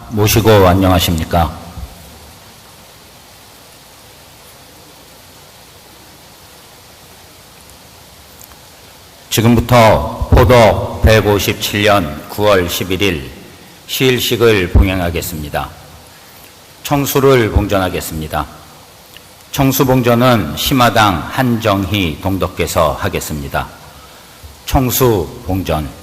모시고 안녕하십니까? 지금부터 포독 157년 9월 11일 시일식을 봉행하겠습니다. 청수를 봉전하겠습니다. 청수봉전은 심화당 한정희 동덕께서 하겠습니다. 청수봉전.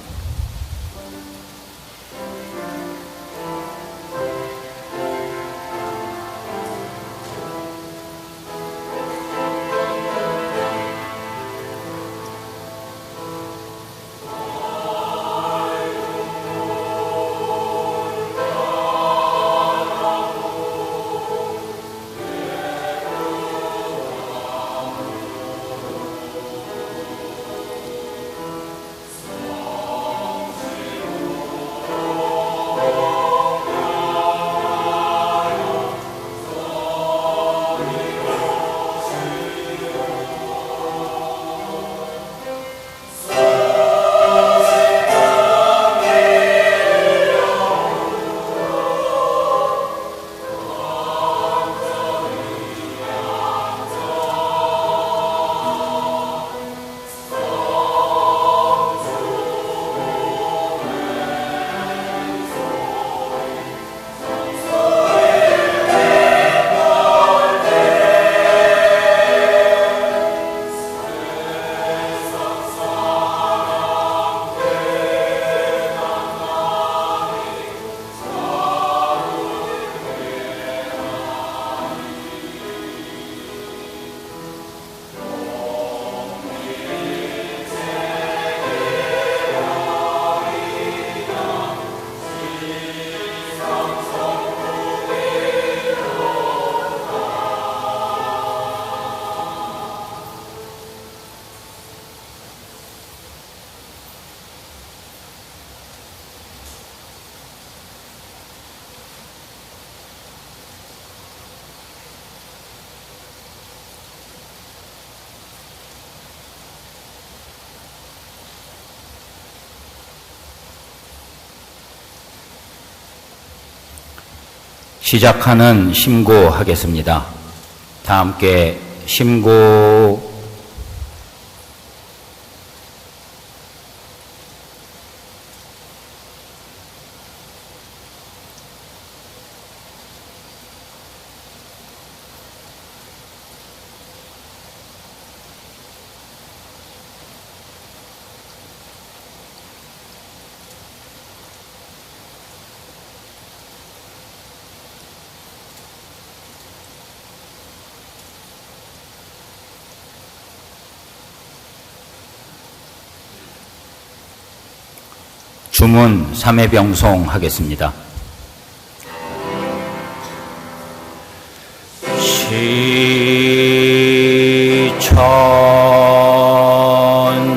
시작하는 심고하겠습니다. 다 함께 심고. 주문 3회병송 하겠습니다.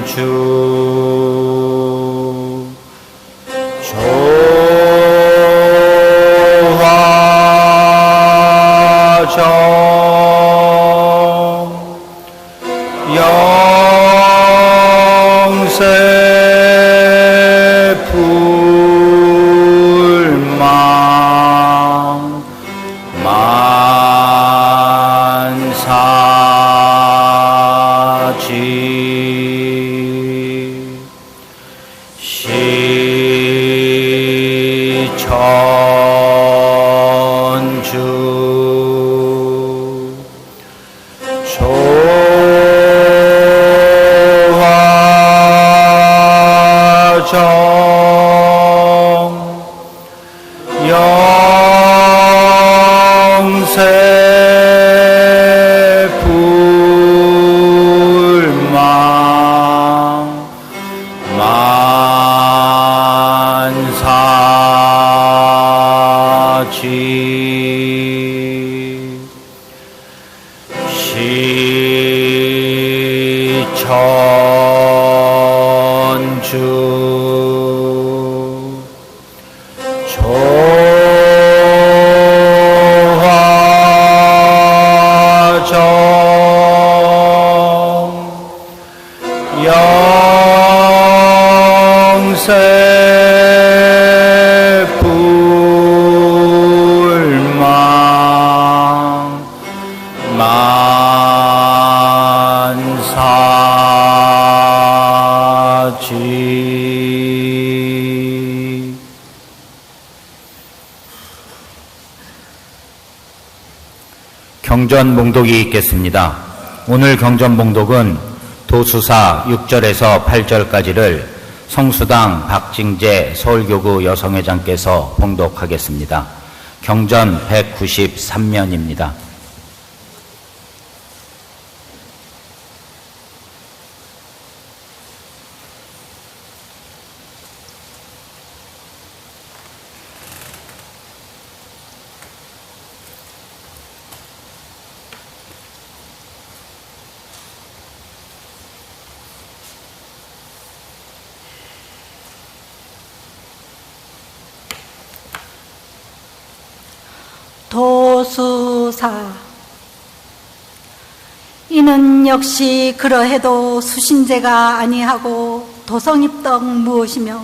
시천주 조화정 영세 영세 불 경전몽독이 있겠습니다. 오늘 경전몽독은 도수사 6절에서 8절까지를 성수당 박징재 서울교구 여성회장께서 봉독하겠습니다. 경전 193면입니다. 도수사 이는 역시 그러해도 수신제가 아니하고 도성입덕 무엇이며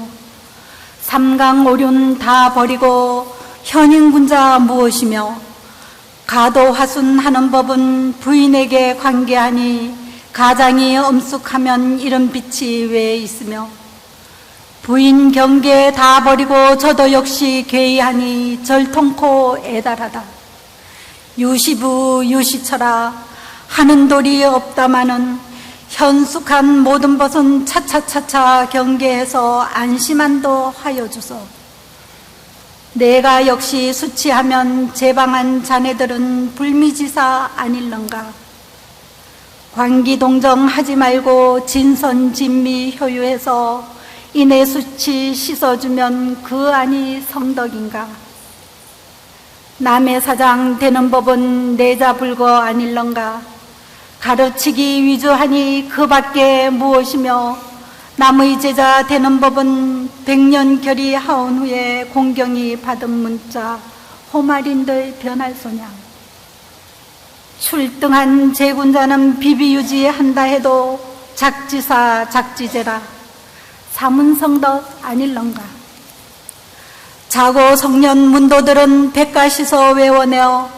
삼강오륜 다 버리고 현인군자 무엇이며 가도화순하는 법은 부인에게 관계하니 가장이 엄숙하면 이런 빛이 왜 있으며 부인 경계 다 버리고 저도 역시 괴이하니 절통코 애달하다. 유시부 유시처라 하는 돌이 없다마는 현숙한 모든 것은 차차차차 경계해서 안심한도 하여 주소. 내가 역시 수치하면 제방한 자네들은 불미지사 아닐런가. 관기동정 하지 말고 진선진미 효유해서 이내 수치 씻어주면 그 안이 성덕인가. 남의 사장 되는 법은 내자불거 아닐런가. 가르치기 위주하니 그 밖에 무엇이며 남의 제자 되는 법은 백년결이 하온 후에 공경이 받은 문자 호말인들 변할소냐. 출등한 제군자는 비비유지한다 해도 작지사 작지제라. 사문성덕 아닐런가. 자고 성년 문도들은 백가시서 외워내어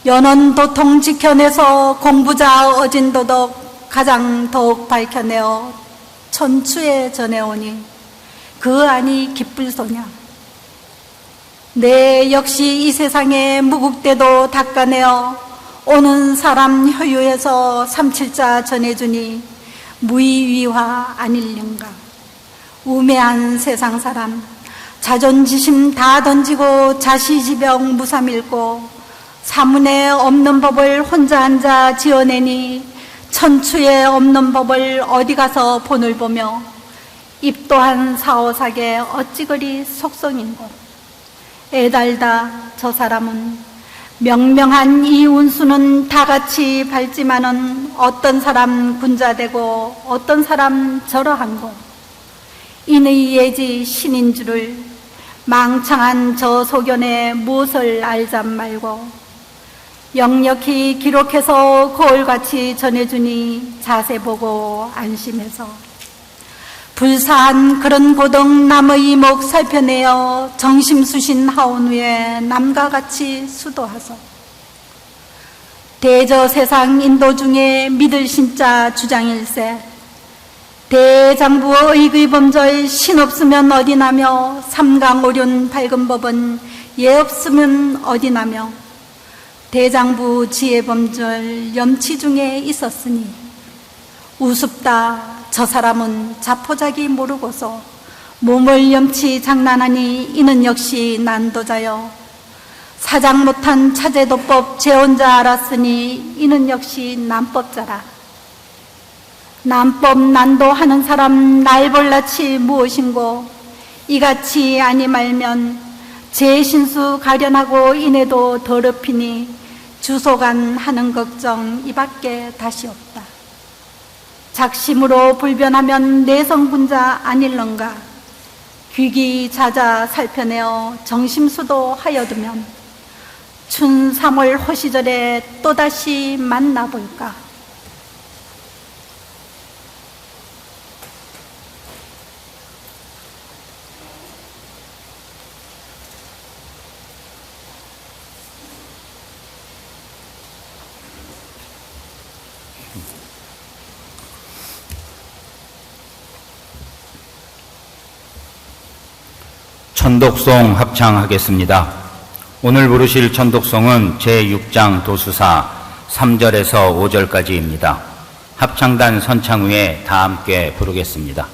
연원 도통 지켜내서 공부자 어진도덕 가장 더욱 밝혀내어 천추에 전해오니 그 안이 기쁠소냐. 내 역시 이 세상에 무국대도 닦아내어 오는 사람 효유해서 삼칠자 전해주니 무의위화 아닐는가. 우매한 세상 사람 자존지심 다 던지고 자시지병 무삼 읽고 사문에 없는 법을 혼자 앉아 지어내니 천추에 없는 법을 어디 가서 본을 보며 입 또한 사오사게 어찌 그리 속성인고. 애달다. 저 사람은 명명한 이 운수는 다 같이 밝지만은 어떤 사람 군자되고 어떤 사람 저러한고. 인의 예지 신인 줄을 망창한 저 소견에 무엇을 알잠 말고 역력히 기록해서 거울같이 전해주니 자세 보고 안심해서 불사한 그런 고등 남의 목 살펴내어 정심수신 하온 후에 남과 같이 수도하소. 대저 세상 인도 중에 믿을 신자 주장일세. 대장부의 의귀범절 신 없으면 어디나며 삼강오륜 밝은 법은 예 없으면 어디나며 대장부 지혜범절 염치 중에 있었으니 우습다. 저 사람은 자포자기 모르고서 몸을 염치 장난하니 이는 역시 난도자여. 사장 못한 차제도법 재혼자 알았으니 이는 역시 난법자라. 난법 난도하는 사람 날볼라치 무엇인고. 이같이 아니 말면 제신수 가련하고 이내도 더럽히니 주소간 하는 걱정 이밖에 다시 없다. 작심으로 불변하면 내성군자 아닐런가. 귀기자자 살펴내어 정심수도 하여두면 춘 3월 호시절에 또다시 만나볼까. 천독송 합창하겠습니다. 오늘 부르실 천독송은 제6장 도수사 3절에서 5절까지입니다. 합창단 선창 후에 다 함께 부르겠습니다.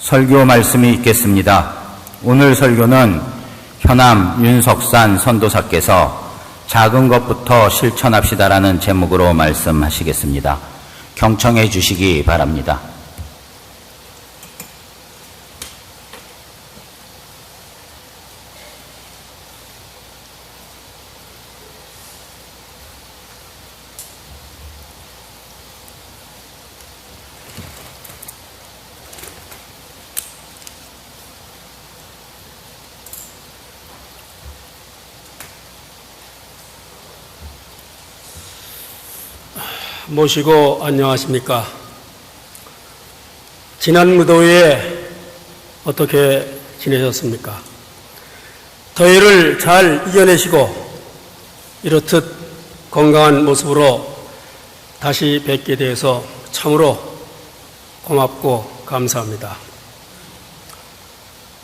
설교 말씀이 있겠습니다. 오늘 설교는 현암 윤석산 선도사께서 작은 것부터 실천합시다라는 제목으로 말씀하시겠습니다. 경청해 주시기 바랍니다. 모시고 안녕하십니까? 지난 무더위에 어떻게 지내셨습니까? 더위를 잘 이겨내시고 이렇듯 건강한 모습으로 다시 뵙게 되어서 참으로 고맙고 감사합니다.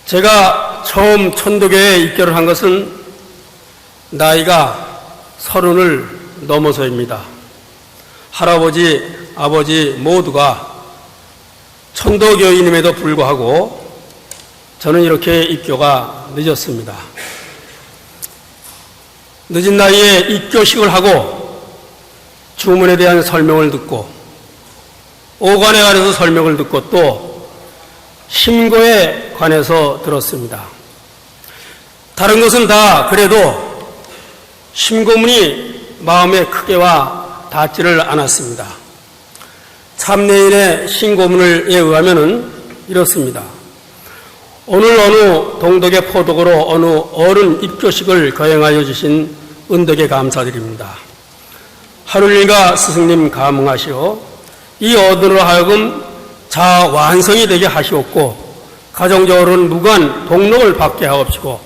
제가 처음 천도교에 입교를 한 것은 나이가 30을 넘어서입니다. 할아버지, 아버지 모두가 천도교인임에도 불구하고 저는 이렇게 입교가 늦었습니다. 늦은 나이에 입교식을 하고 주문에 대한 설명을 듣고 오관에 관해서 설명을 듣고 또 심고에 관해서 들었습니다. 다른 것은 다 그래도 심고문이 마음에 크게 와 닿지를 않았습니다. 참내인의 신고문에 의하면은 이렇습니다. 오늘 어느 동덕의 포덕으로 어느 어른 입교식을 거행하여 주신 은덕에 감사드립니다. 하룰일가 스승님 감응하시어 이 어른으로 하여금 자아 완성이 되게 하시옵고 가정적으로는 무관 동록을 받게 하옵시고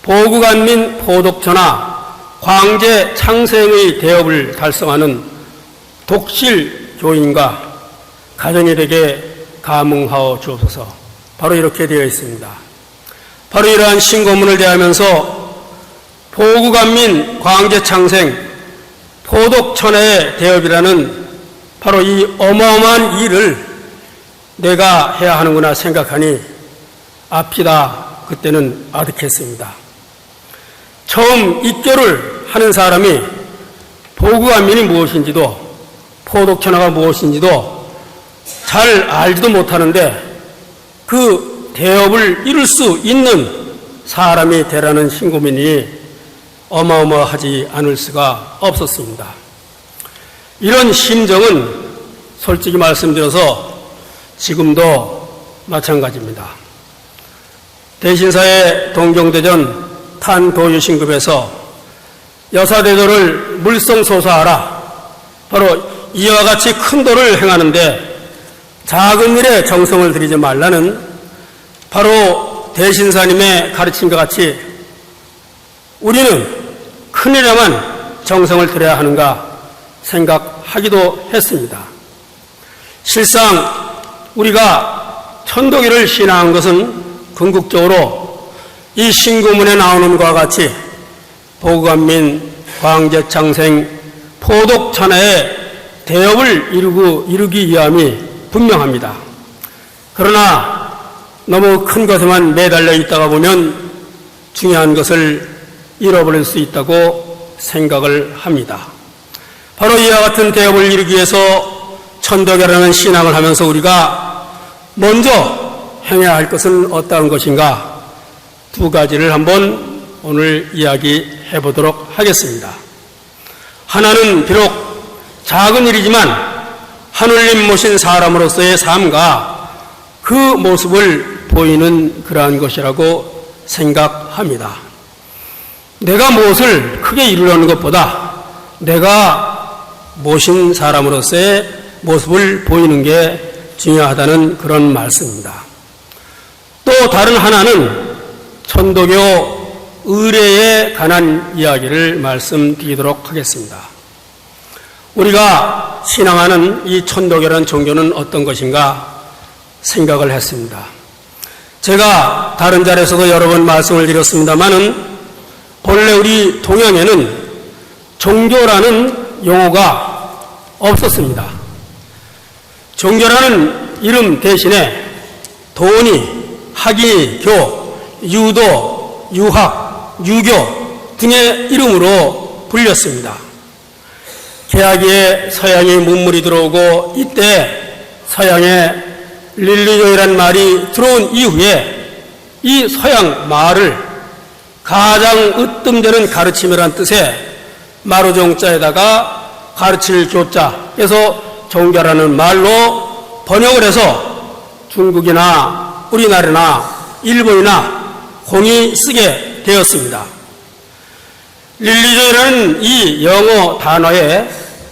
보구간민 포독전하 광제 창생의 대업을 달성하는 독실 교인과 가정이 되게 감응하여 주옵소서. 바로 이렇게 되어 있습니다. 바로 이러한 신고문을 대하면서 보구간민 광제 창생 포독천하의 대업이라는 바로 이 어마어마한 일을 내가 해야 하는구나 생각하니 앞이다 그때는 아득했습니다. 처음 입교를 하는 사람이 보구간민이 무엇인지도 포독천하가 무엇인지도 잘 알지도 못하는데 그 대업을 이룰 수 있는 사람이 되라는 신고문이 어마어마하지 않을 수가 없었습니다. 이런 심정은 솔직히 말씀드려서 지금도 마찬가지입니다. 대신사의 동경대전 탄도유신급에서 여사대도를 물성소사하라. 바로 이와 같이 큰 도를 행하는데 작은 일에 정성을 들이지 말라는 바로 대신사님의 가르침과 같이 우리는 큰 일에만 정성을 들여야 하는가 생각하기도 했습니다. 실상 우리가 천도교를 신앙한 것은 궁극적으로 이 신고문에 나오는 것과 같이 보구간민 광제창생 포독천하의 대업을 이루기 위함이 분명합니다. 그러나 너무 큰 것에만 매달려 있다가 보면 중요한 것을 잃어버릴 수 있다고 생각을 합니다. 바로 이와 같은 대업을 이루기 위해서 천도교라는 신앙을 하면서 우리가 먼저 행해야 할 것은 어떠한 것인가? 두 가지를 한번 오늘 이야기해 보도록 하겠습니다. 하나는 비록 작은 일이지만 하늘님 모신 사람으로서의 삶과 그 모습을 보이는 그러한 것이라고 생각합니다. 내가 무엇을 크게 이루려는 것보다 내가 모신 사람으로서의 모습을 보이는 게 중요하다는 그런 말씀입니다. 또 다른 하나는 천도교 의례에 관한 이야기를 말씀드리도록 하겠습니다. 우리가 신앙하는 이 천도교라는 종교는 어떤 것인가 생각을 했습니다. 제가 다른 자리에서도 여러 번 말씀을 드렸습니다마는 본래 우리 동양에는 종교라는 용어가 없었습니다. 종교라는 이름 대신에 도니, 학이, 교, 유도, 유학, 유교 등의 이름으로 불렸습니다. 개화기에 서양의 문물이 들어오고 이때 서양에 릴리조이란 말이 들어온 이후에 이 서양 말을 가장 으뜸되는 가르침이란 뜻의 마루종자에다가 가르칠 교자에서 종교라는 말로 번역을 해서 중국이나 우리나라나 일본이나 공이 쓰게 되었습니다. 릴리조이라는 이 영어 단어에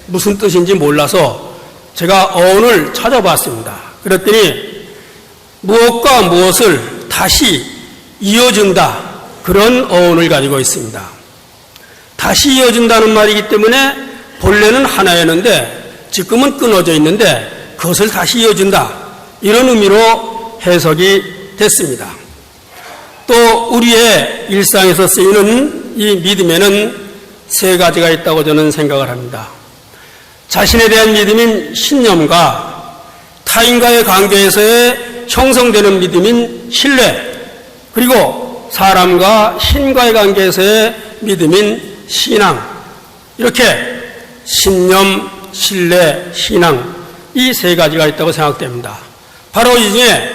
무슨 뜻인지 몰라서 제가 어원을 찾아봤습니다. 그랬더니 무엇과 무엇을 다시 이어준다, 그런 어원을 가지고 있습니다. 다시 이어준다는 말이기 때문에 본래는 하나였는데 지금은 끊어져 있는데 그것을 다시 이어준다, 이런 의미로 해석이 됐습니다. 또 우리의 일상에서 쓰이는 이 믿음에는 세 가지가 있다고 저는 생각을 합니다. 자신에 대한 믿음인 신념과 타인과의 관계에서의 형성되는 믿음인 신뢰, 그리고 사람과 신과의 관계에서의 믿음인 신앙, 이렇게 신념, 신뢰, 신앙, 이 세 가지가 있다고 생각됩니다. 바로 이 중에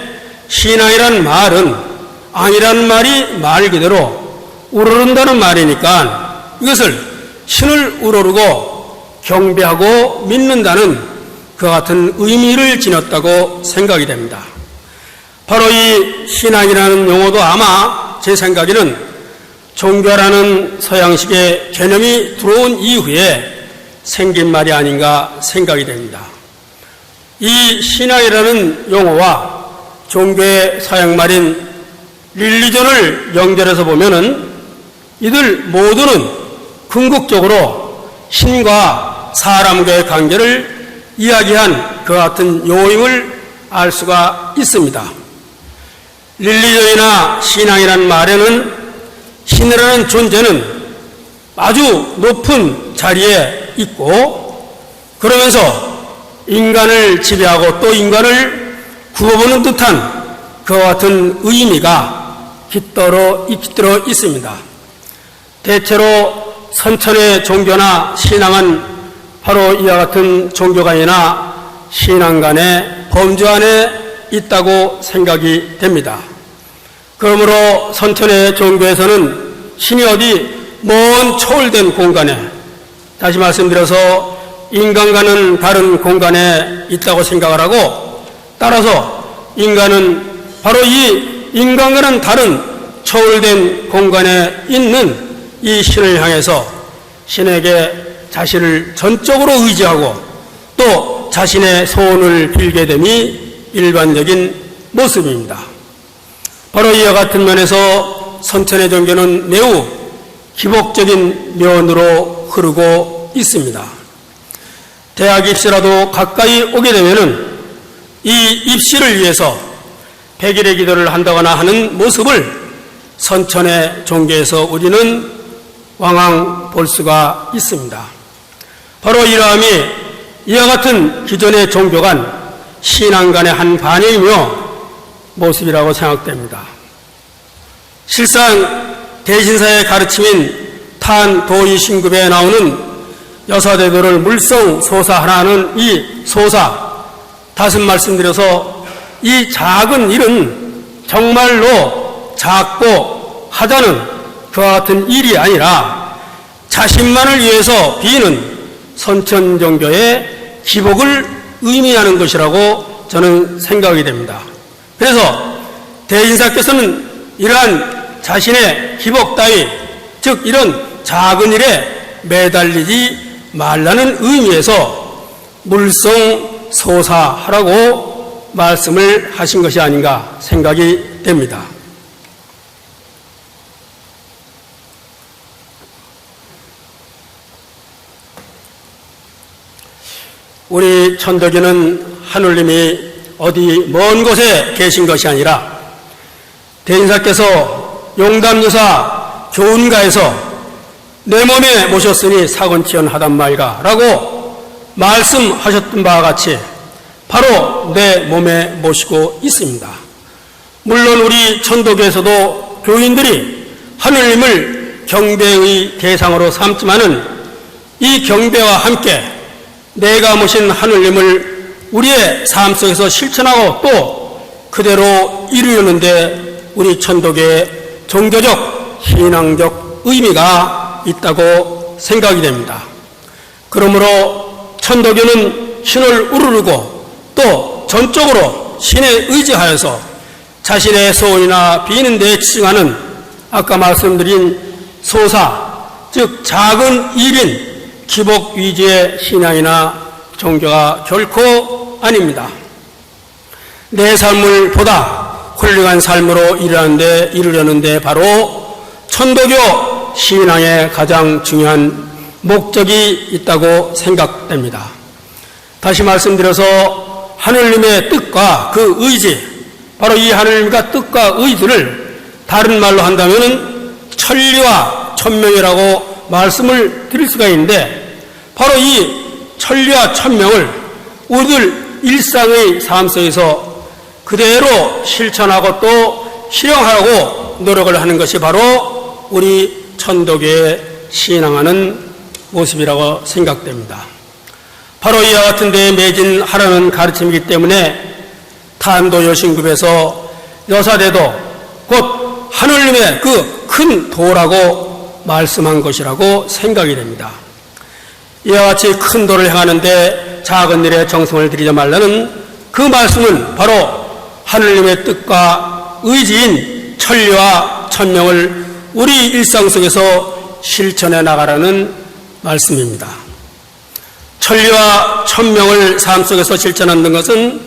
신앙이라는 말은 앙이라는 말이 말 그대로 우러른다는 말이니까 이것을 신을 우러르고 경배하고 믿는다는 그와 같은 의미를 지녔다고 생각이 됩니다. 바로 이 신앙이라는 용어도 아마 제 생각에는 종교라는 서양식의 개념이 들어온 이후에 생긴 말이 아닌가 생각이 됩니다. 이 신앙이라는 용어와 종교의 서양말인 릴리전을 연결해서 보면은 이들 모두는 궁극적으로 신과 사람과의 관계를 이야기한 그와 같은 요임을 알 수가 있습니다. 릴리전이나 신앙이라는 말에는 신이라는 존재는 아주 높은 자리에 있고 그러면서 인간을 지배하고 또 인간을 구워보는 듯한 그와 같은 의미가 깃들어 있습니다. 대체로 선천의 종교나 신앙은 바로 이와 같은 종교관이나 신앙간의 범주 안에 있다고 생각이 됩니다. 그러므로 선천의 종교에서는 신이 어디 먼 초월된 공간에, 다시 말씀드려서 인간과는 다른 공간에 있다고 생각을 하고, 따라서 인간은 바로 이 인간과는 다른 초월된 공간에 있는 이 신을 향해서 신에게 자신을 전적으로 의지하고 또 자신의 소원을 빌게 됨이 일반적인 모습입니다. 바로 이와 같은 면에서 선천의 종교는 매우 기복적인 면으로 흐르고 있습니다. 대학 입시라도 가까이 오게 되면은 이 입시를 위해서 백일의 기도를 한다거나 하는 모습을 선천의 종교에서 우리는 왕왕 볼 수가 있습니다. 바로 이러함이 이와 같은 기존의 종교간 신앙간의 한 반영이며 모습이라고 생각됩니다. 실상 대신사의 가르침인 탄도이신급에 나오는 여사대도를 물성소사하라는 이 소사, 다시 말씀드려서 이 작은 일은 정말로 작고 하자는 그와 같은 일이 아니라 자신만을 위해서 비는 선천종교의 기복을 의미하는 것이라고 저는 생각이 됩니다. 그래서 대인사께서는 이러한 자신의 기복 따위, 즉 이런 작은 일에 매달리지 말라는 의미에서 물성소사하라고 말씀을 하신 것이 아닌가 생각이 됩니다. 우리 천덕에는 하느님이 어디 먼 곳에 계신 것이 아니라 대인사께서 용담유사 교훈가에서 내 몸에 모셨으니 사건치연하단 말가 라고 말씀하셨던 바와 같이 바로 내 몸에 모시고 있습니다. 물론 우리 천도교에서도 교인들이 하느님을 경배의 대상으로 삼지만은 이 경배와 함께 내가 모신 하느님을 우리의 삶 속에서 실천하고 또 그대로 이루려는데 우리 천도교의 종교적, 신앙적 의미가 있다고 생각이 됩니다. 그러므로 천도교는 신을 우르르고 또 전적으로 신에 의지하여서 자신의 소원이나 비는 데에 치중하는 아까 말씀드린 소사, 즉 작은 일인 기복 위주의 신앙이나 종교가 결코 아닙니다. 내 삶을 보다 훌륭한 삶으로 이루려는데 바로 천도교 신앙의 가장 중요한 목적이 있다고 생각됩니다. 다시 말씀드려서 하느님의 뜻과 그 의지, 바로 이 하느님과 뜻과 의지를 다른 말로 한다면 천리와 천명이라고 말씀을 드릴 수가 있는데 바로 이 천리와 천명을 우리들 일상의 삶 속에서 그대로 실천하고 또 실행하려고 노력을 하는 것이 바로 우리 천도교의 신앙하는 모습이라고 생각됩니다. 바로 이와 같은 데에 매진 하라는 가르침이기 때문에 탄도 여신급에서 여사대도 곧 하느님의 그 큰 도라고 말씀한 것이라고 생각이 됩니다. 이와 같이 큰 도를 행하는데 작은 일에 정성을 들이지 말라는 그 말씀은 바로 하느님의 뜻과 의지인 천리와 천명을 우리 일상 속에서 실천해 나가라는 말씀입니다. 천리와 천명을 삶 속에서 실천하는 것은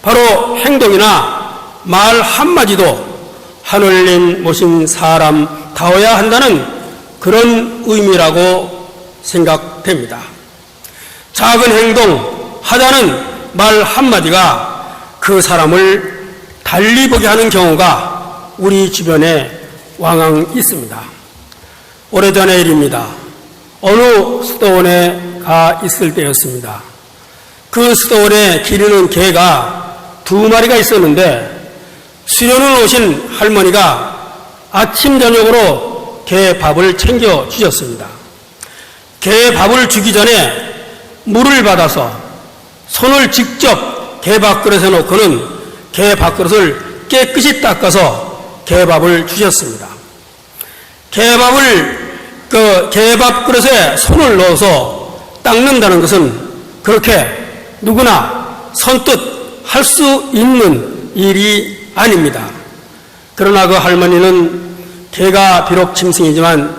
바로 행동이나 말 한마디도 하느님 모신 사람다워야 한다는 그런 의미라고 생각됩니다. 작은 행동, 하자는 말 한마디가 그 사람을 달리 보게 하는 경우가 우리 주변에 왕왕 있습니다. 오래전의 일입니다. 어느 수도원에 가 있을 때였습니다. 그 수도원에 기르는 개가 2마리가 있었는데 수련을 오신 할머니가 아침 저녁으로 개 밥을 챙겨 주셨습니다. 개 밥을 주기 전에 물을 받아서 손을 직접 개 밥그릇에 놓고는 개 밥그릇을 깨끗이 닦아서 개 밥을 주셨습니다. 개 밥그릇에 손을 넣어서 닦는다는 것은 그렇게 누구나 선뜻 할 수 있는 일이 아닙니다. 그러나 그 할머니는 개가 비록 짐승이지만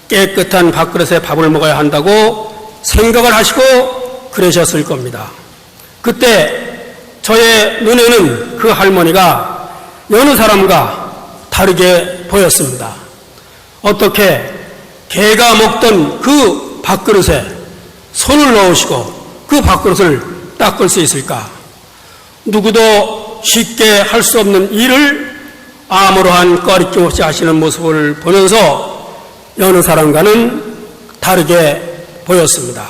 깨끗한 밥그릇에 밥을 먹어야 한다고 생각을 하시고 그러셨을 겁니다. 그때 저의 눈에는 그 할머니가 여느 사람과 다르게 보였습니다. 어떻게 개가 먹던 그 밥그릇에 손을 넣으시고 그 밥그릇을 닦을 수 있을까? 누구도 쉽게 할 수 없는 일을 아무러한 꺼리낌 없이 하시는 모습을 보면서 여느 사람과는 다르게 보였습니다.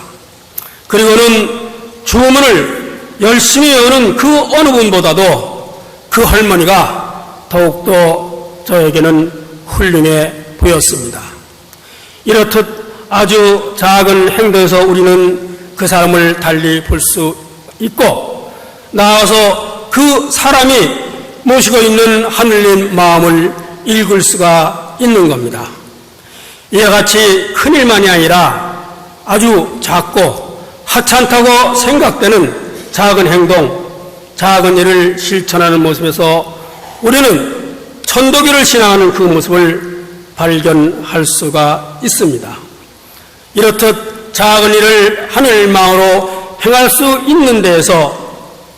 그리고는 주문을 열심히 외우는 그 어느 분보다도 그 할머니가 더욱더 저에게는 훌륭해 보였습니다. 이렇듯 아주 작은 행동에서 우리는 그 사람을 달리 볼 수 있고 나아서 그 사람이 모시고 있는 하느님 마음을 읽을 수가 있는 겁니다. 이와 같이 큰일만이 아니라 아주 작고 하찮다고 생각되는 작은 행동, 작은 일을 실천하는 모습에서 우리는 천도교를 신앙하는 그 모습을 발견할 수가 있습니다. 이렇듯 작은 일을 하늘 마음으로 행할 수 있는 데에서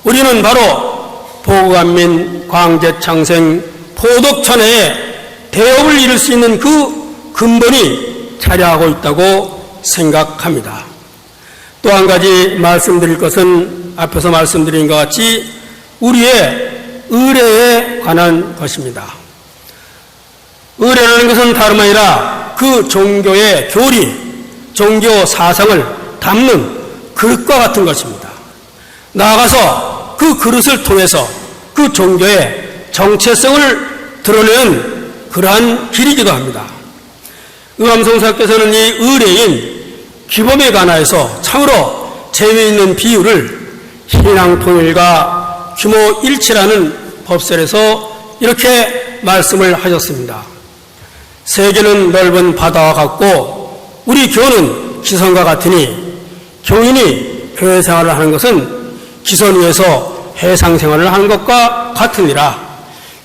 우리는 바로 보감민, 광제창생, 포덕천혜의 대업을 이룰 수 있는 그 근본이 자리하고 있다고 생각합니다. 또 한 가지 말씀드릴 것은 앞에서 말씀드린 것 같이 우리의 의례에 관한 것입니다. 의례라는 것은 다름 아니라 그 종교의 교리, 종교 사상을 담는 그릇과 같은 것입니다. 나아가서 그 그릇을 통해서 그 종교의 정체성을 드러내는 그러한 길이기도 합니다. 의암성사께서는 이 의례인 기범에 관하여서 참으로 재미있는 비유를 신앙통일과 규모일치라는 법설에서 이렇게 말씀을 하셨습니다. 세계는 넓은 바다와 같고 우리 교는 기선과 같으니 교인이 교회 생활을 하는 것은 기선 위에서 해상 생활을 하는 것과 같으니라.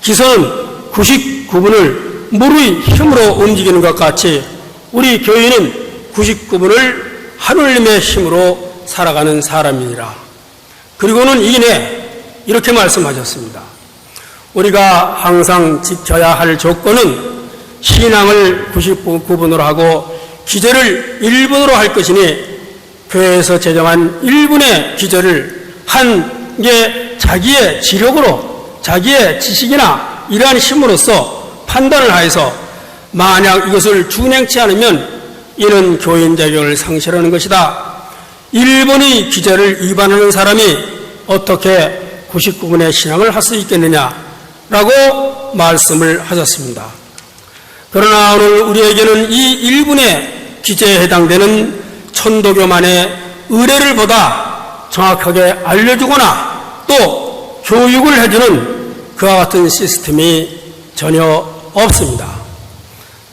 기선은 99분을 물의 힘으로 움직이는 것 같이 우리 교인은 99분을 하느님의 힘으로 살아가는 사람이니라. 그리고는 이내 이렇게 말씀하셨습니다. 우리가 항상 지켜야 할 조건은 신앙을 99분으로 하고 기절을 1분으로 할 것이니 교회에서 제정한 1분의 기절을 한 게 자기의 지력으로 자기의 지식이나 이러한 힘으로써 판단을 하여서 만약 이것을 준행치 않으면 이는 교인 자격을 상실하는 것이다. 1분의 기절을 위반하는 사람이 어떻게 99분의 신앙을 할 수 있겠느냐라고 말씀을 하셨습니다. 그러나 오늘 우리에게는 이 1분의 기제에 해당되는 천도교만의 의례를 보다 정확하게 알려주거나 또 교육을 해주는 그와 같은 시스템이 전혀 없습니다.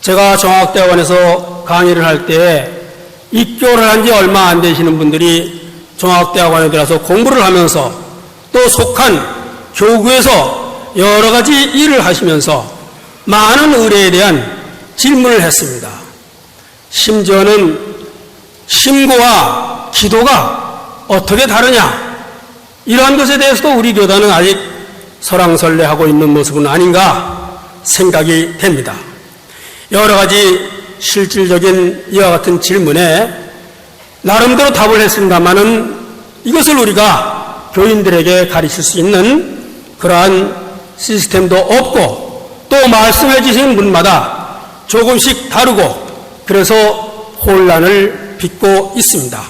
제가 종합대학원에서 강의를 할 때에 입교를 한 지 얼마 안 되시는 분들이 종합대학원에 들어서 공부를 하면서 또 속한 교구에서 여러 가지 일을 하시면서 많은 의례에 대한 질문을 했습니다. 심지어는 심고와 기도가 어떻게 다르냐? 이러한 것에 대해서도 우리 교단은 아직 설왕설래하고 있는 모습은 아닌가 생각이 됩니다. 여러 가지 실질적인 이와 같은 질문에 나름대로 답을 했습니다마는 이것을 우리가 교인들에게 가르칠 수 있는 그러한 시스템도 없고 또 말씀해 주신 분마다 조금씩 다르고 그래서 혼란을 빚고 있습니다.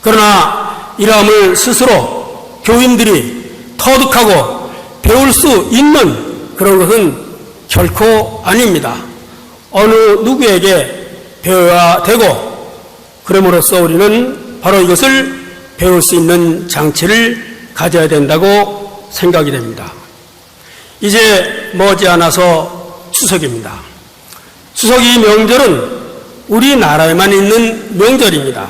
그러나 이러함을 스스로 교인들이 터득하고 배울 수 있는 그런 것은 결코 아닙니다. 어느 누구에게 배워야 되고 그럼으로써 우리는 바로 이것을 배울 수 있는 장치를 가져야 된다고 생각이 됩니다. 이제 머지않아서 추석입니다. 추석 이 명절은 우리나라에만 있는 명절입니다.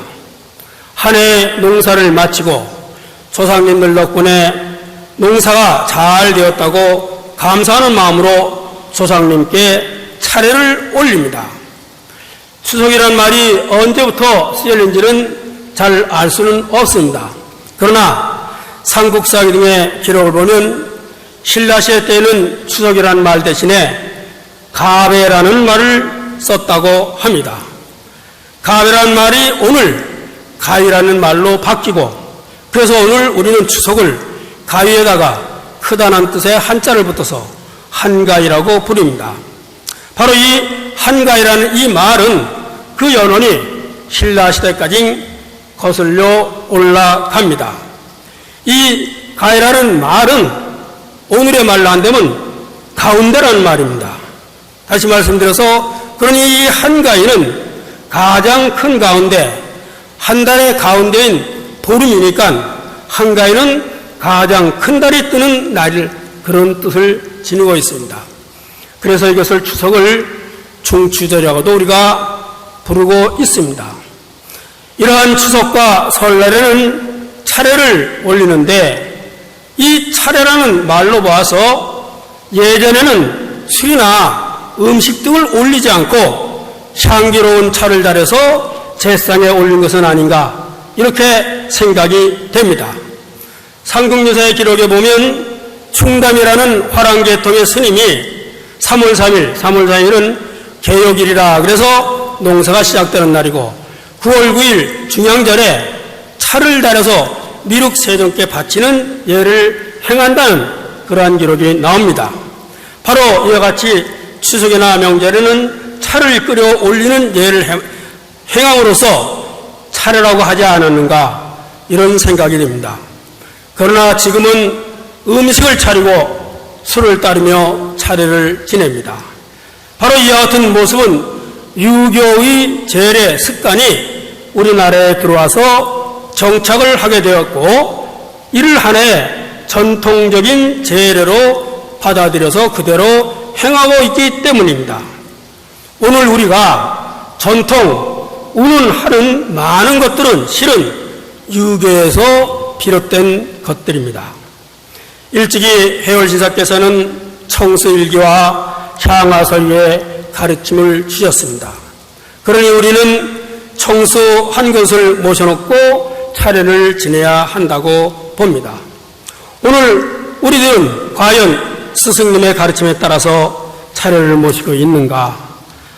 한 해 농사를 마치고 조상님들 덕분에 농사가 잘 되었다고 감사하는 마음으로 조상님께 차례를 올립니다. 추석이란 말이 언제부터 쓰여졌는지는 잘 알 수는 없습니다. 그러나 삼국사기 등의 기록을 보면 신라시대 때는 추석이란 말 대신에 가배라는 말을 썼다고 합니다. 가배라는 말이 오늘 가위라는 말로 바뀌고 그래서 오늘 우리는 추석을 가위에다가 크다는 뜻의 한자를 붙여서 한가위라고 부릅니다. 바로 이 한가위라는 이 말은 그 연원이 신라시대까지 거슬려 올라갑니다. 이 가위라는 말은 오늘의 말로 한다면 가운데라는 말입니다. 다시 말씀드려서 그러니 이 한가위는 가장 큰 가운데 한 달의 가운데인 보름이니까 한가위는 가장 큰 달이 뜨는 날일 그런 뜻을 지니고 있습니다. 그래서 이것을 추석을 중추절이라고도 우리가 부르고 있습니다. 이러한 추석과 설날에는 차례를 올리는데 이 차례라는 말로 보아서 예전에는 술이나 음식 등을 올리지 않고 향기로운 차를 달여서 제상에 올린 것은 아닌가 이렇게 생각이 됩니다. 삼국유사의 기록에 보면 충담이라는 화랑계통의 스님이 3월 4일은 개욕일이라 그래서 농사가 시작되는 날이고 9월 9일 중양절에 차를 달여서 미륵세종께 바치는 예를 행한다는 그러한 기록이 나옵니다. 바로 이와 같이 추석이나 명절에는 차를 끓여 올리는 예를 행함으로써 차례라고 하지 않았는가 이런 생각이 됩니다. 그러나 지금은 음식을 차리고 수를 따르며 차례를 지냅니다. 바로 이와 같은 모습은 유교의 제례 습관이 우리나라에 들어와서 정착을 하게 되었고, 이를 하나의 전통적인 제례로 받아들여서 그대로 행하고 있기 때문입니다. 오늘 우리가 전통, 운운하는 많은 것들은 실은 유교에서 비롯된 것들입니다. 일찍이 해월지사께서는 청수일기와 향화설의 가르침을 주셨습니다. 그러니 우리는 청수 한 것을 모셔놓고 차례를 지내야 한다고 봅니다. 오늘 우리들은 과연 스승님의 가르침에 따라서 차례를 모시고 있는가?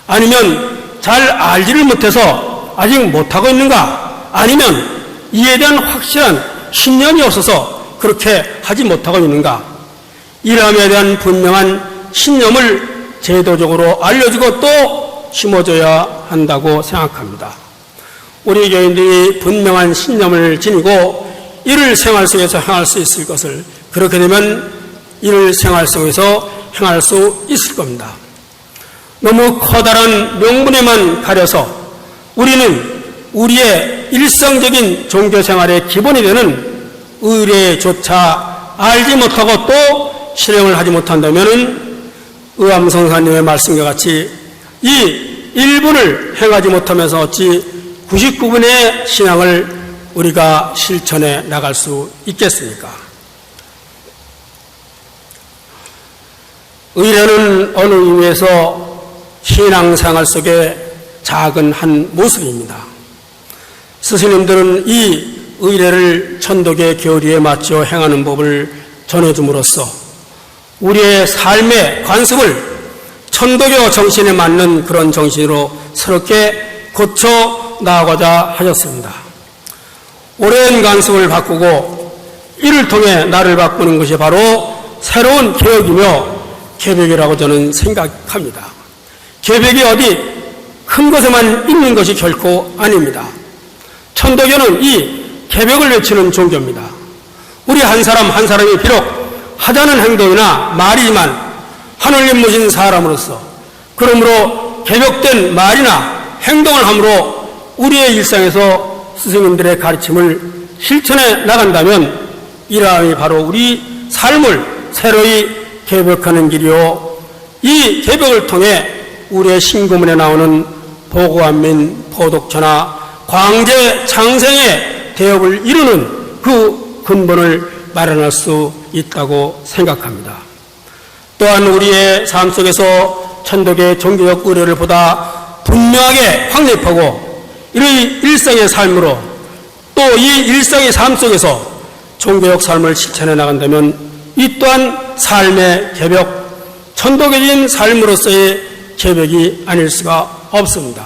아니면 잘 알지를 못해서 아직 못하고 있는가? 아니면 이에 대한 확실한 신념이 없어서 그렇게 하지 못하고 있는가? 이람에 대한 분명한 신념을 제도적으로 알려주고 또 심어줘야 한다고 생각합니다. 우리 교인들이 분명한 신념을 지니고 이를 생활 속에서 행할 수 있을 것을, 그렇게 되면 이를 생활 속에서 행할 수 있을 겁니다. 너무 커다란 명분에만 가려서 우리는 우리의 일상적인 종교생활의 기본이 되는 의례조차 알지 못하고 또 실행을 하지 못한다면 의암성사님의 말씀과 같이 이 1분을 행하지 못하면서 어찌 99분의 신앙을 우리가 실천해 나갈 수 있겠습니까? 의례는 어느 의미에서 신앙생활 속의 작은 한 모습입니다. 스승님들은 이 의례를 천독의 교리에 맞춰 행하는 법을 전해줌으로써 우리의 삶의 관습을 천도교 정신에 맞는 그런 정신으로 새롭게 고쳐 나가고자 하셨습니다. 오랜 관습을 바꾸고 이를 통해 나를 바꾸는 것이 바로 새로운 개혁이며 개벽이라고 저는 생각합니다. 개벽이 어디 큰 것에만 있는 것이 결코 아닙니다. 천도교는 이 개벽을 외치는 종교입니다. 우리 한 사람 한 사람이 비록 하자는 행동이나 말이지만 하늘님 모신 사람으로서, 그러므로 개벽된 말이나 행동을 함으로 우리의 일상에서 스승님들의 가르침을 실천해 나간다면 이러함이 바로 우리 삶을 새로이 개벽하는 길이요, 이 개벽을 통해 우리의 신구문에 나오는 보고한민, 포독처나 광제, 창생의 대업을 이루는 그 근본을 마련할 수 있다고 생각합니다. 또한 우리의 삶 속에서 천독의 종교적 의례를 보다 분명하게 확립하고 이 일상의 삶으로 또 이 일상의 삶 속에서 종교적 삶을 실천해 나간다면 이 또한 삶의 개벽, 천도교적인 삶으로서의 개벽이 아닐 수가 없습니다.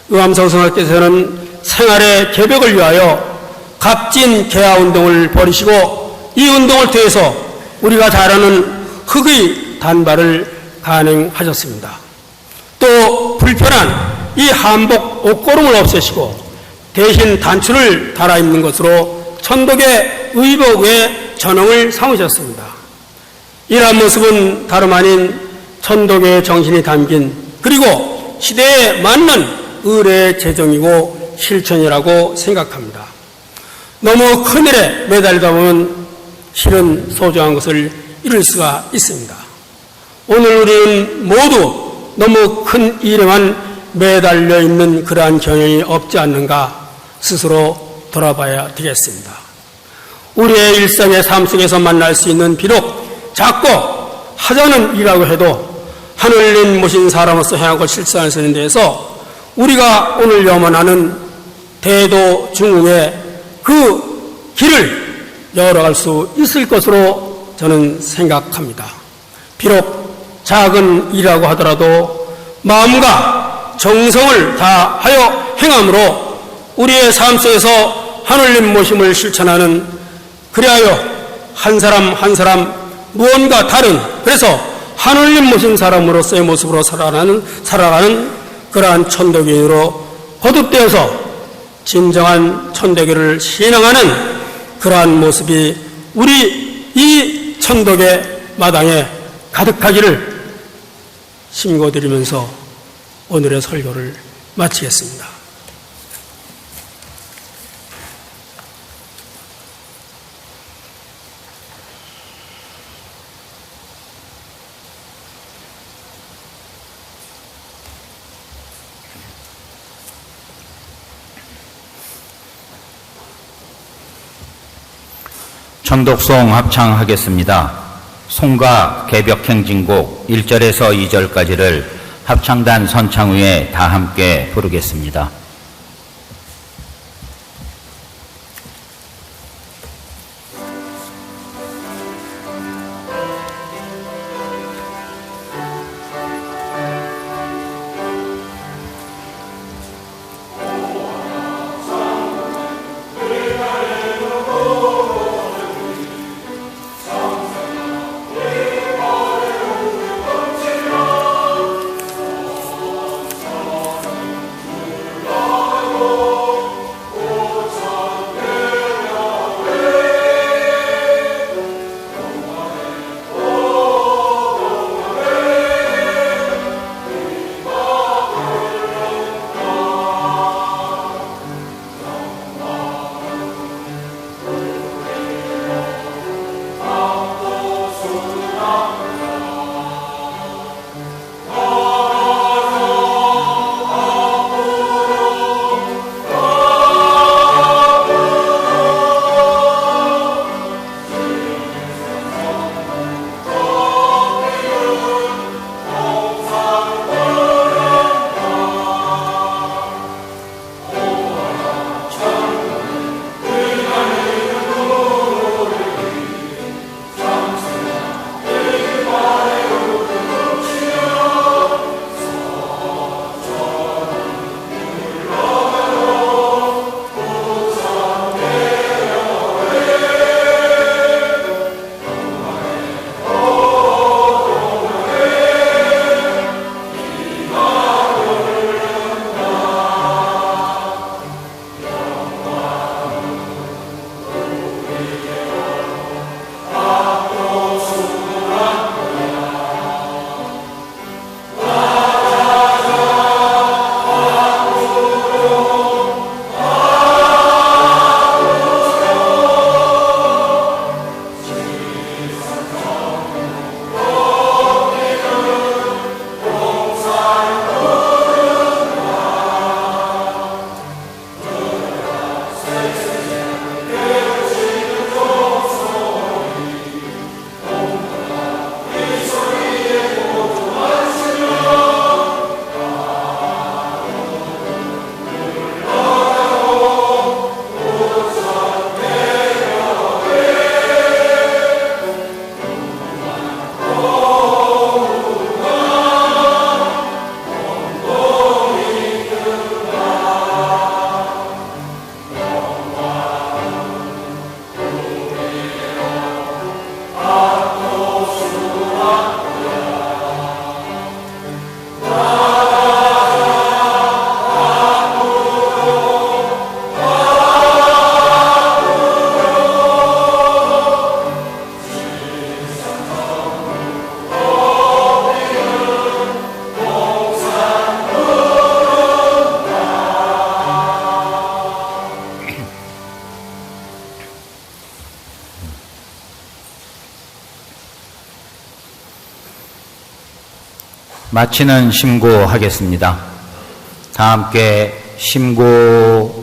의암성성학께서는 생활의 개벽을 위하여 값진 개화운동을 벌이시고 이 운동을 통해서 우리가 잘 아는 흙의 단발을 간행하셨습니다. 또 불편한 이 한복 옷고름을 없애시고 대신 단추를 달아입는 것으로 천독의 의복의 전형을 삼으셨습니다. 이러한 모습은 다름 아닌 천독의 정신이 담긴, 그리고 시대에 맞는 의례의 제정이고 실천이라고 생각합니다. 너무 큰 일에 매달리다 보면 실은 소중한 것을 잃을 수가 있습니다. 오늘 우리는 모두 너무 큰 일에만 매달려 있는 그러한 경향이 없지 않는가 스스로 돌아봐야 되겠습니다. 우리의 일상의 삶 속에서 만날 수 있는 비록 작고 하자는 일이라고 해도 하늘님 모신 사람으로서 행하고 실천할 수 있는 데에서 우리가 오늘 염원하는 대도 중흥의 그 길을 열어갈 수 있을 것으로 저는 생각합니다. 비록 작은 일이라고 하더라도 마음과 정성을 다하여 행함으로 우리의 삶 속에서 하늘님 모심을 실천하는, 그리하여 한 사람 한 사람 무언가 다른, 그래서 하늘님 모신 사람으로서의 모습으로 살아가는 그러한 천도교인으로 거듭되어서 진정한 천도교를 신앙하는 그러한 모습이 우리 이 천도교의 마당에 가득하기를 심고드리면서 오늘의 설교를 마치겠습니다. 청독송 합창하겠습니다. 송가 개벽행진곡 1절에서 2절까지를 합창단 선창후에 다 함께 부르겠습니다. 마치는 심고하겠습니다. 다 함께 심고.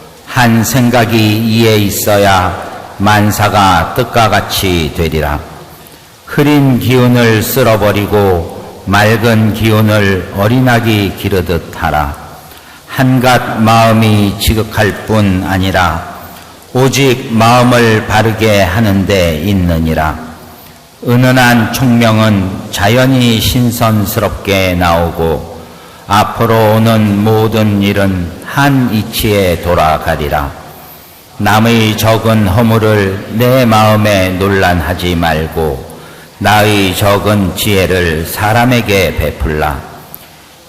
한 생각이 이에 있어야 만사가 뜻과 같이 되리라. 흐린 기운을 쓸어버리고 맑은 기운을 어린아기 기르듯 하라. 한갓 마음이 지극할 뿐 아니라 오직 마음을 바르게 하는 데 있느니라. 은은한 총명은 자연히 신선스럽게 나오고 앞으로 오는 모든 일은 한 이치에 돌아가리라. 남의 적은 허물을 내 마음에 논란하지 말고 나의 적은 지혜를 사람에게 베풀라.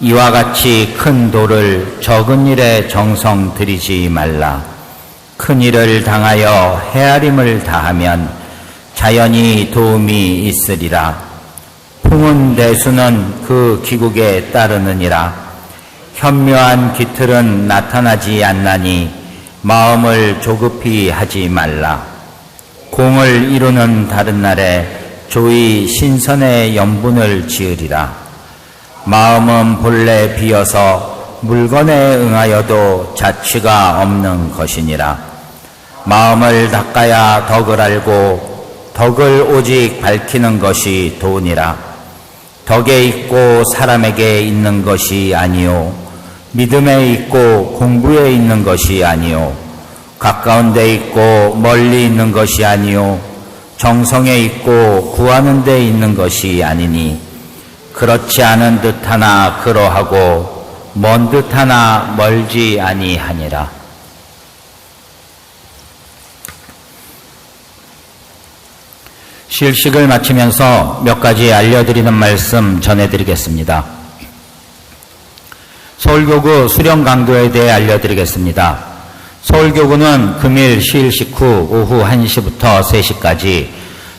이와 같이 큰 도를 적은 일에 정성 들이지 말라. 큰 일을 당하여 헤아림을 다하면 자연히 도움이 있으리라. 풍은 대수는 그 기국에 따르느니라. 현묘한 기틀은 나타나지 않나니 마음을 조급히 하지 말라. 공을 이루는 다른 날에 조이 신선의 염분을 지으리라. 마음은 본래 비어서 물건에 응하여도 자취가 없는 것이니라. 마음을 닦아야 덕을 알고 덕을 오직 밝히는 것이 도니라. 덕에 있고 사람에게 있는 것이 아니요 믿음에 있고 공부에 있는 것이 아니요 가까운 데 있고 멀리 있는 것이 아니요 정성에 있고 구하는 데 있는 것이 아니니 그렇지 않은 듯 하나 그러하고 먼 듯 하나 멀지 아니하니라. 실식을 마치면서 몇 가지 알려드리는 말씀 전해드리겠습니다. 서울교구 수령강도에 대해 알려드리겠습니다. 서울교구는 금일 시일식 후 오후 1시부터 3시까지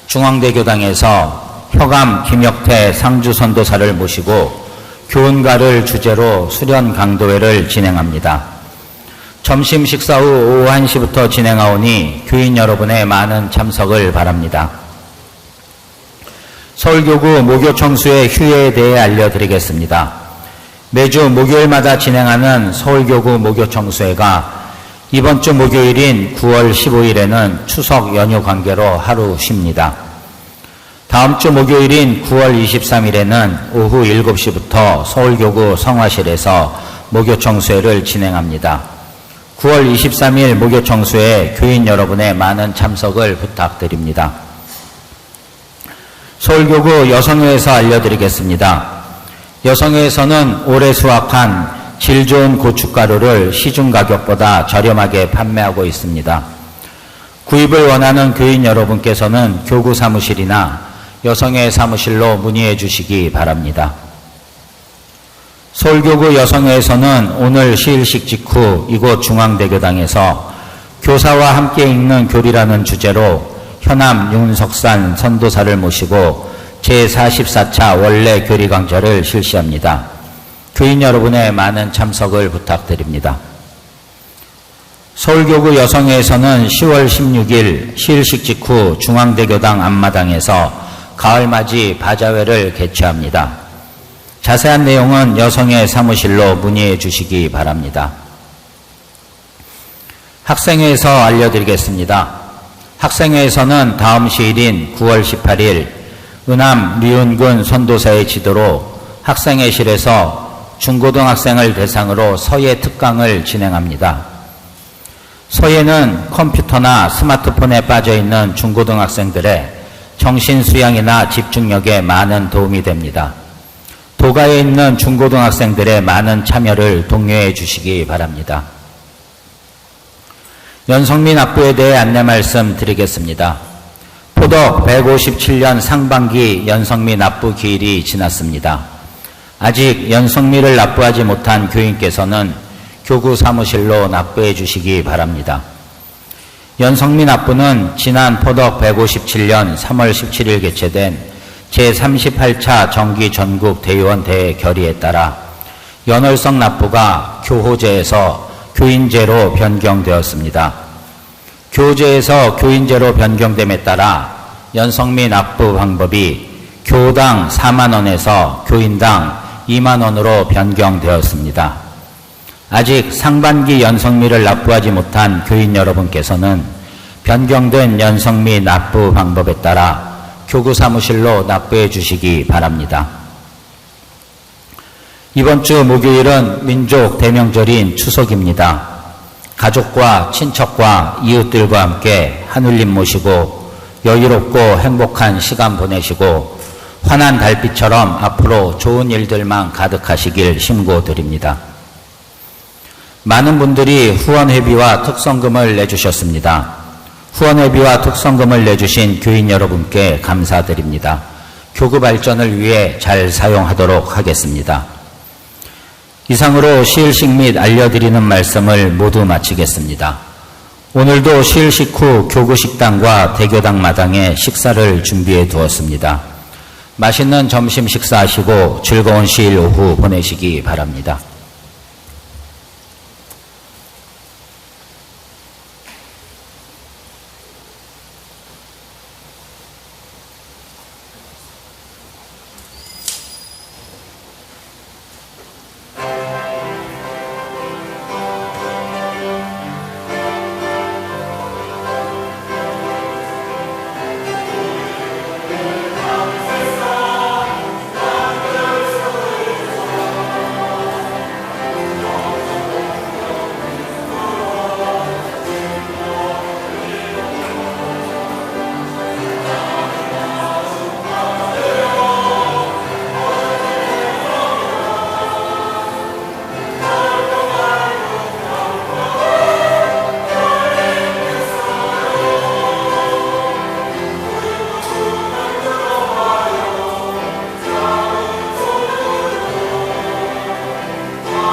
중앙대교당에서 효감 김혁태 상주선도사를 모시고 교훈가를 주제로 수련강도회를 진행합니다. 점심 식사 후 오후 1시부터 진행하오니 교인 여러분의 많은 참석을 바랍니다. 서울교구 목요청수의 휴회에 대해 알려드리겠습니다. 매주 목요일마다 진행하는 서울교구 목요청수회가 이번 주 목요일인 9월 15일에는 추석 연휴 관계로 하루 쉽니다. 다음 주 목요일인 9월 23일에는 오후 7시부터 서울교구 성화실에서 목요청수회를 진행합니다. 9월 23일 목요청수회에 교인 여러분의 많은 참석을 부탁드립니다. 서울교구 여성회에서 알려드리겠습니다. 여성회에서는 올해 수확한 질 좋은 고춧가루를 시중 가격보다 저렴하게 판매하고 있습니다. 구입을 원하는 교인 여러분께서는 교구 사무실이나 여성회 사무실로 문의해 주시기 바랍니다. 서울교구 여성회에서는 오늘 시일식 직후 이곳 중앙대교당에서 교사와 함께 읽는 교리라는 주제로 현암 윤석산 선도사를 모시고 제44차 원래 교리 강좌를 실시합니다. 교인 여러분의 많은 참석을 부탁드립니다. 서울교구 여성회에서는 10월 16일 시일식 직후 중앙대교당 앞마당에서 가을맞이 바자회를 개최합니다. 자세한 내용은 여성회 사무실로 문의해 주시기 바랍니다. 학생회에서 알려드리겠습니다. 학생회에서는 다음 시일인 9월 18일 은암 류은군 선도사의 지도로 학생회실에서 중고등학생을 대상으로 서예 특강을 진행합니다. 서예는 컴퓨터나 스마트폰에 빠져있는 중고등학생들의 정신수양이나 집중력에 많은 도움이 됩니다. 도가에 있는 중고등학생들의 많은 참여를 독려해 주시기 바랍니다. 연성민 학부에 대해 안내 말씀 드리겠습니다. 포덕 157년 상반기 연성민 납부 기일이 지났습니다. 아직 연성미를 납부하지 못한 교인께서는 교구 사무실로 납부해 주시기 바랍니다. 연성미 납부는 지난 포덕 157년 3월 17일 개최된 제38차 정기 전국 대의원 대회 결의에 따라 연월성 납부가 교호제에서 교인제로 변경되었습니다. 교호제에서 교인제로 변경됨에 따라 연성미 납부 방법이 교당 4만 원에서 교인당 2만 원으로 변경되었습니다. 아직 상반기 연성미를 납부하지 못한 교인 여러분께서는 변경된 연성미 납부 방법에 따라 교구 사무실로 납부해 주시기 바랍니다. 이번 주 목요일은 민족 대명절인 추석입니다. 가족과 친척과 이웃들과 함께 하늘님 모시고 여유롭고 행복한 시간 보내시고 환한 달빛처럼 앞으로 좋은 일들만 가득하시길 신고드립니다. 많은 분들이 후원회비와 특성금을 내주셨습니다. 후원회비와 특성금을 내주신 교인 여러분께 감사드립니다. 교구 발전을 위해 잘 사용하도록 하겠습니다. 이상으로 시일식 및 알려드리는 말씀을 모두 마치겠습니다. 오늘도 시일식 후 교구식당과 대교당 마당에 식사를 준비해 두었습니다. 맛있는 점심 식사하시고 즐거운 시일 오후 보내시기 바랍니다.